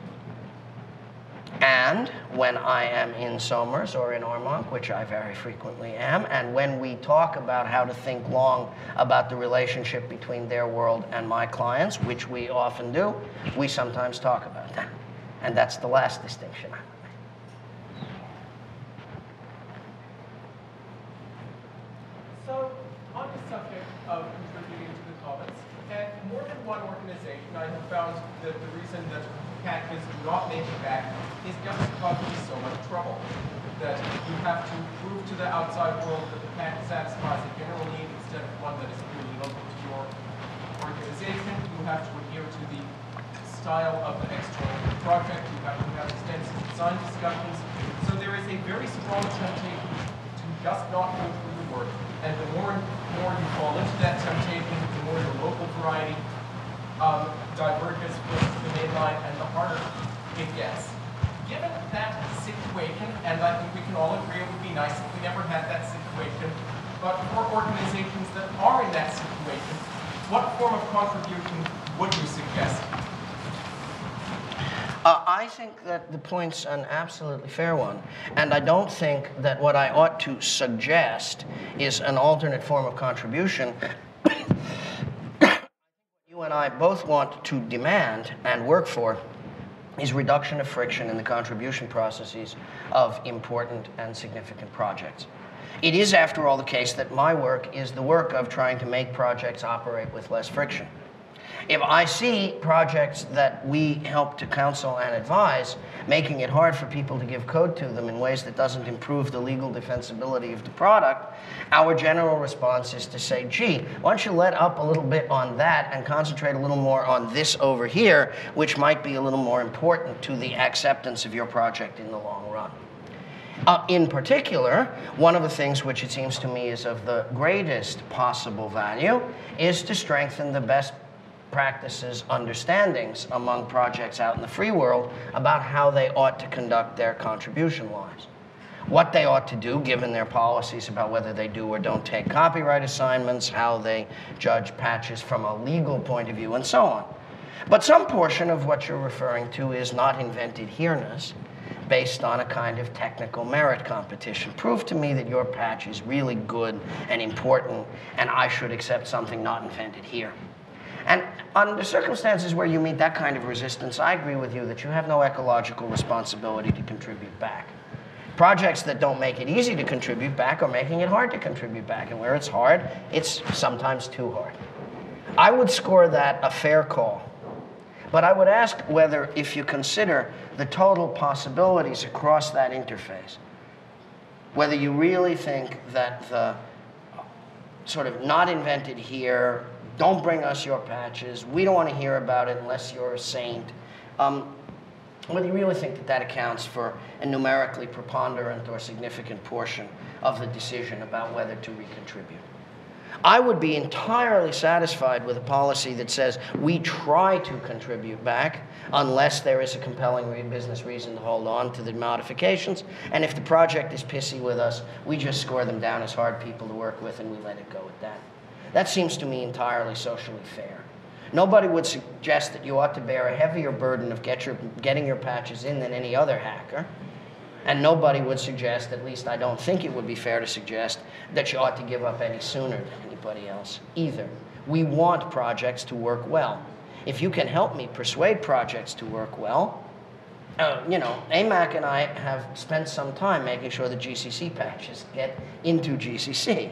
And when I am in Somers or in Armonk, which I very frequently am, and when we talk about how to think long about the relationship between their world and my clients, which we often do, we sometimes talk about that. And that's the last distinction I would make. So, on the subject of contributing to the commons, at more than one organization, I have found that the reason that packages do not make it back is just because there's so much trouble. That you have to prove to the outside world that the package satisfies a general need instead of one that is purely local to your organization. You have to adhere to the style of the external project. You have to have extensive design discussions. So there is a very strong temptation to just not go through the work. And the more you fall into that temptation, the more your local variety diverges with the main line and the harder it gets. Given that situation, and I think we can all agree it would be nice if we never had that situation, but for organizations that are in that situation, what form of contribution would you suggest? I think that the point's an absolutely fair one. And I don't think that what I ought to suggest is an alternate form of contribution. You and I both want to demand and work for is reduction of friction in the contribution processes of important and significant projects. It is, after all, the case that my work is the work of trying to make projects operate with less friction. If I see projects that we help to counsel and advise, making it hard for people to give code to them in ways that doesn't improve the legal defensibility of the product, our general response is to say, gee, why don't you let up a little bit on that and concentrate a little more on this over here, which might be a little more important to the acceptance of your project in the long run. In particular, one of the things which it seems to me is of the greatest possible value is to strengthen the best practices, understandings among projects out in the free world about how they ought to conduct their contribution lives. What they ought to do, given their policies about whether they do or don't take copyright assignments, how they judge patches from a legal point of view, and so on. But some portion of what you're referring to is not invented here-ness, based on a kind of technical merit competition. Prove to me that your patch is really good and important, and I should accept something not invented here. And under circumstances where you meet that kind of resistance, I agree with you that you have no ecological responsibility to contribute back. Projects that don't make it easy to contribute back are making it hard to contribute back, and where it's hard, it's sometimes too hard. I would score that a fair call. But I would ask whether, if you consider the total possibilities across that interface, whether you really think that the sort of not invented here, don't bring us your patches, we don't want to hear about it unless you're a saint, whether you really think that that accounts for a numerically preponderant or significant portion of the decision about whether to recontribute. I would be entirely satisfied with a policy that says we try to contribute back unless there is a compelling business reason to hold on to the modifications. And if the project is pissy with us, we just score them down as hard people to work with and we let it go at that. That seems to me entirely socially fair. Nobody would suggest that you ought to bear a heavier burden of getting your patches in than any other hacker. And nobody would suggest, at least I don't think it would be fair to suggest, that you ought to give up any sooner than anybody else either. We want projects to work well. If you can help me persuade projects to work well, you know, AMAC and I have spent some time making sure the GCC patches get into GCC.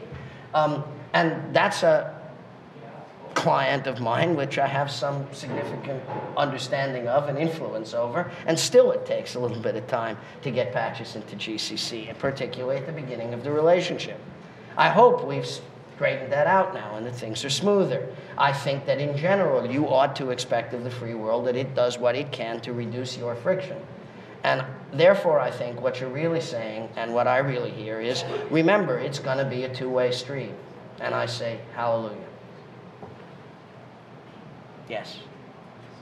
And that's a client of mine which I have some significant understanding of and influence over, and still it takes a little bit of time to get patches into GCC, particularly at the beginning of the relationship. I hope we've straightened that out now and that things are smoother. I think that in general you ought to expect of the free world that it does what it can to reduce your friction. And therefore I think what you're really saying and what I really hear is, remember, it's going to be a two-way street. And I say, hallelujah. Yes.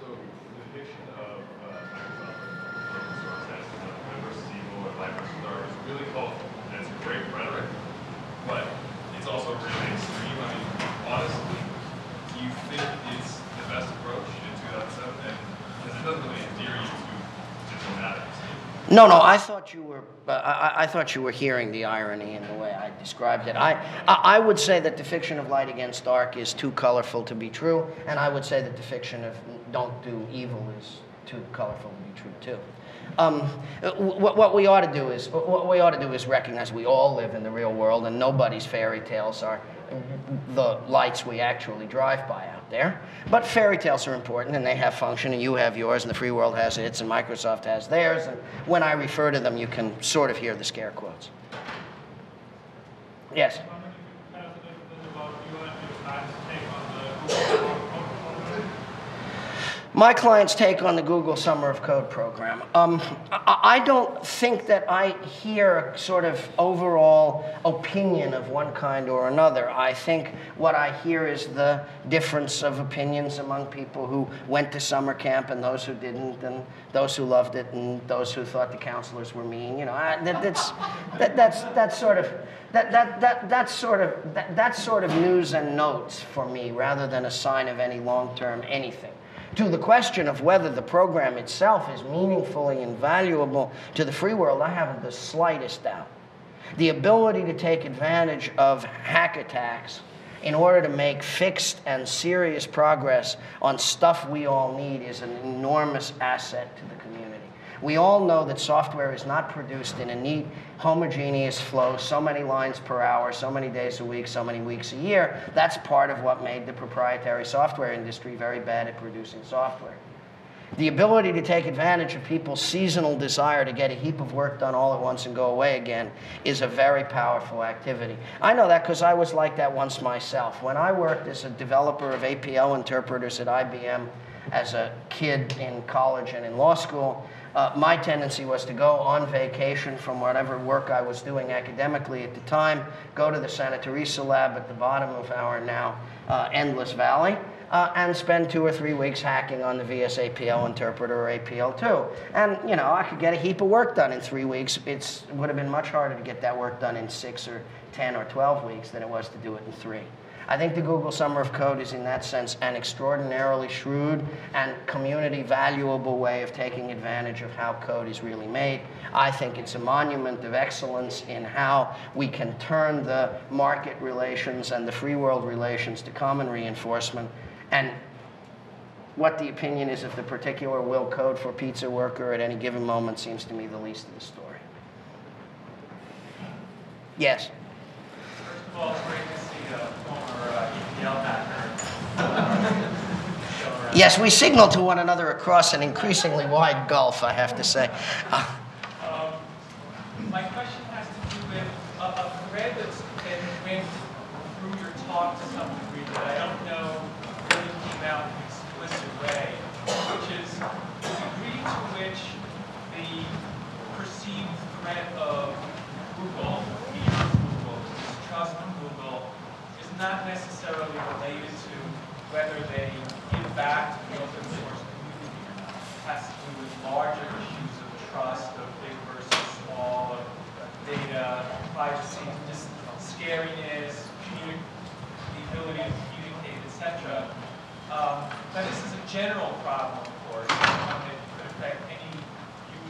So the depiction of Microsoft open source as good versus evil and light versus dark is really colorful, and it's great rhetoric, but it's also really extreme. I mean, honestly, do you think it's the best approach in 2007? Because it doesn't really endear you to diplomatics. No, I thought you were. I thought you were hearing the irony in the way I described it. I would say that the fiction of light against dark is too colorful to be true, and I would say that the fiction of don't do evil is too colorful to be true too. What we ought to do is recognize we all live in the real world, and nobody's fairy tales are the lights we actually drive by out there. But fairy tales are important, and they have function, and you have yours, and the free world has its, and Microsoft has theirs. And when I refer to them, you can sort of hear the scare quotes. Yes? My client's take on the Google Summer of Code program. I don't think that I hear a sort of overall opinion of one kind or another. I think what I hear is the difference of opinions among people who went to summer camp and those who didn't, and those who loved it and those who thought the counselors were mean. You know, that's sort of news and notes for me rather than a sign of any long-term anything. To the question of whether the program itself is meaningfully and valuable to the free world, I haven't the slightest doubt. The ability to take advantage of hack attacks in order to make fixed and serious progress on stuff we all need is an enormous asset to the community. We all know that software is not produced in a neat, homogeneous flow, so many lines per hour, so many days a week, so many weeks a year. That's part of what made the proprietary software industry very bad at producing software. The ability to take advantage of people's seasonal desire to get a heap of work done all at once and go away again is a very powerful activity. I know that because I was like that once myself. When I worked as a developer of APL interpreters at IBM as a kid in college and in law school, my tendency was to go on vacation from whatever work I was doing academically at the time, go to the Santa Teresa lab at the bottom of our now endless valley, and spend 2 or 3 weeks hacking on the VS APL interpreter or APL2. And, you know, I could get a heap of work done in 3 weeks. It would have been much harder to get that work done in 6 or 10 or 12 weeks than it was to do it in 3. I think the Google Summer of Code is, in that sense, an extraordinarily shrewd and community valuable way of taking advantage of how code is really made. I think it's a monument of excellence in how we can turn the market relations and the free world relations to common reinforcement. And what the opinion is of the particular will code for pizza worker at any given moment seems to me the least of the story. Yes? First of all, it's great to see a former EPL hacker. Yes, we signal to one another across an increasingly wide gulf, I have to say. My question has to do with a thread that's been through your talk to some degree that I don't know really came out in an explicit way, which is the degree to which the perceived threat of Google, fear of Google, distrust of Google, is not necessarily related to whether they give back to the open source community or not. It has to do with larger issues of trust, of big versus small, of data, privacy, just scariness, the ability to communicate, etc. Now, this is a general problem, of course, one that could affect any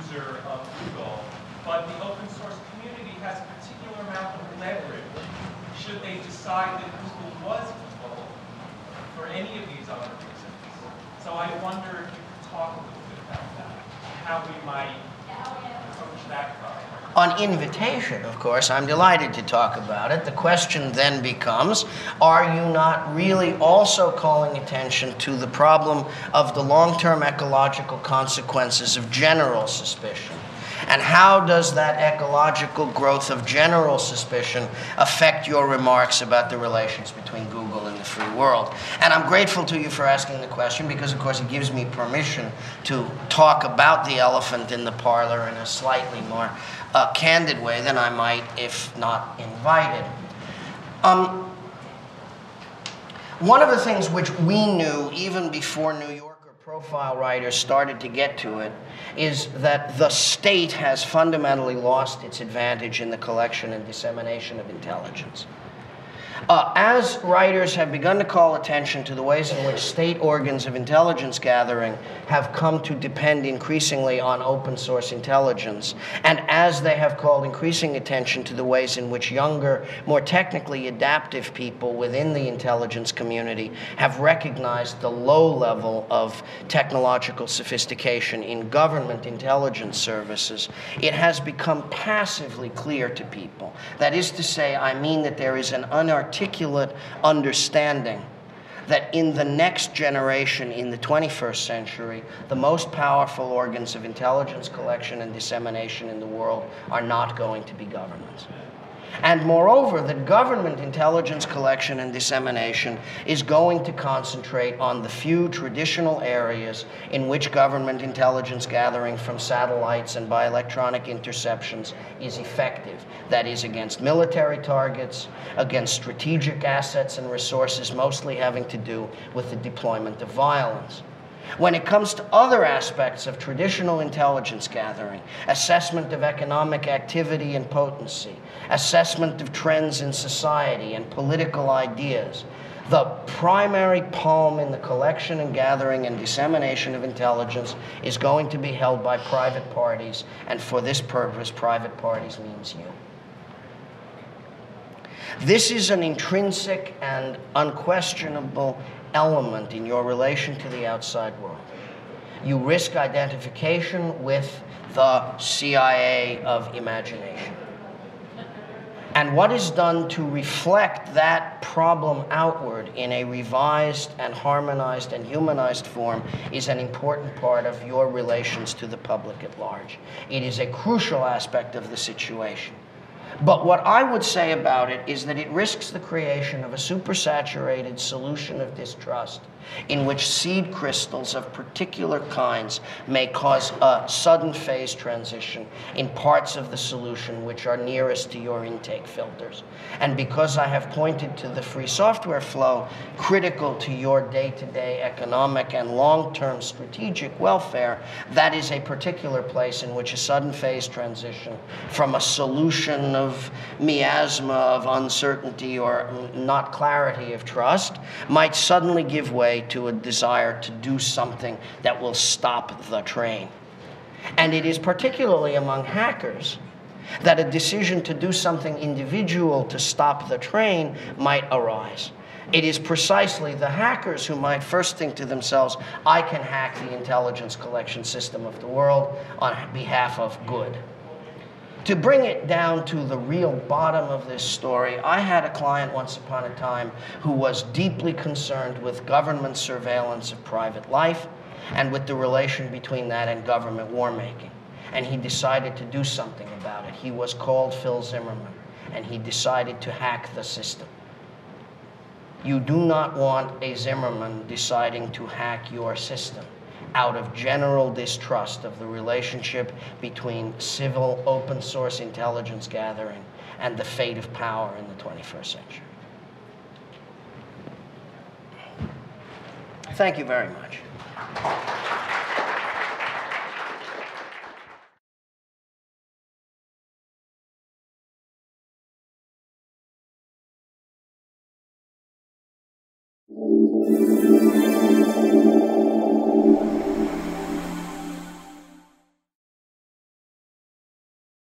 user of Google. But the open source community has a particular amount of leverage should they decide that Google was evil for any of these other reasons. So I wonder if you could talk a little bit about that, how we might approach that problem. On invitation, of course, I'm delighted to talk about it. The question then becomes, are you not really also calling attention to the problem of the long-term ecological consequences of general suspicion? And how does that ecological growth of general suspicion affect your remarks about the relations between Google and the free world? And I'm grateful to you for asking the question because, of course, it gives me permission to talk about the elephant in the parlor in a slightly more candid way than I might if not invited. One of the things which we knew even before New Yorker profile writers started to get to it is that the state has fundamentally lost its advantage in the collection and dissemination of intelligence. As writers have begun to call attention to the ways in which state organs of intelligence gathering have come to depend increasingly on open source intelligence, and as they have called increasing attention to the ways in which younger, more technically adaptive people within the intelligence community have recognized the low level of technological sophistication in government intelligence services, it has become passively clear to people. That is to say, I mean that there is an unarticulate understanding that in the next generation, in the 21st century, the most powerful organs of intelligence collection and dissemination in the world are not going to be governments. And moreover, that government intelligence collection and dissemination is going to concentrate on the few traditional areas in which government intelligence gathering from satellites and by electronic interceptions is effective. That is, against military targets, against strategic assets and resources, mostly having to do with the deployment of violence. When it comes to other aspects of traditional intelligence gathering, assessment of economic activity and potency, assessment of trends in society and political ideas, The primary palm in the collection and gathering and dissemination of intelligence is going to be held by private parties, and for this purpose, private parties means you. This is an intrinsic and unquestionable element in your relation to the outside world. You risk identification with the CIA of imagination. And what is done to reflect that problem outward in a revised and harmonized and humanized form is an important part of your relations to the public at large. It is a crucial aspect of the situation. But what I would say about it is that it risks the creation of a supersaturated solution of distrust in which seed crystals of particular kinds may cause a sudden phase transition in parts of the solution which are nearest to your intake filters. And because I have pointed to the free software flow critical to your day-to-day economic and long-term strategic welfare, that is a particular place in which a sudden phase transition from a solution of miasma, of uncertainty, or not clarity of trust might suddenly give way to a desire to do something that will stop the train. And it is particularly among hackers that a decision to do something individual to stop the train might arise. It is precisely the hackers who might first think to themselves, I can hack the intelligence collection system of the world on behalf of good. To bring it down to the real bottom of this story, I had a client once upon a time who was deeply concerned with government surveillance of private life and with the relation between that and government war-making. And he decided to do something about it. He was called Phil Zimmerman, and he decided to hack the system. You do not want a Zimmerman deciding to hack your system out of general distrust of the relationship between civil open source intelligence gathering and the fate of power in the 21st century. Thank you very much.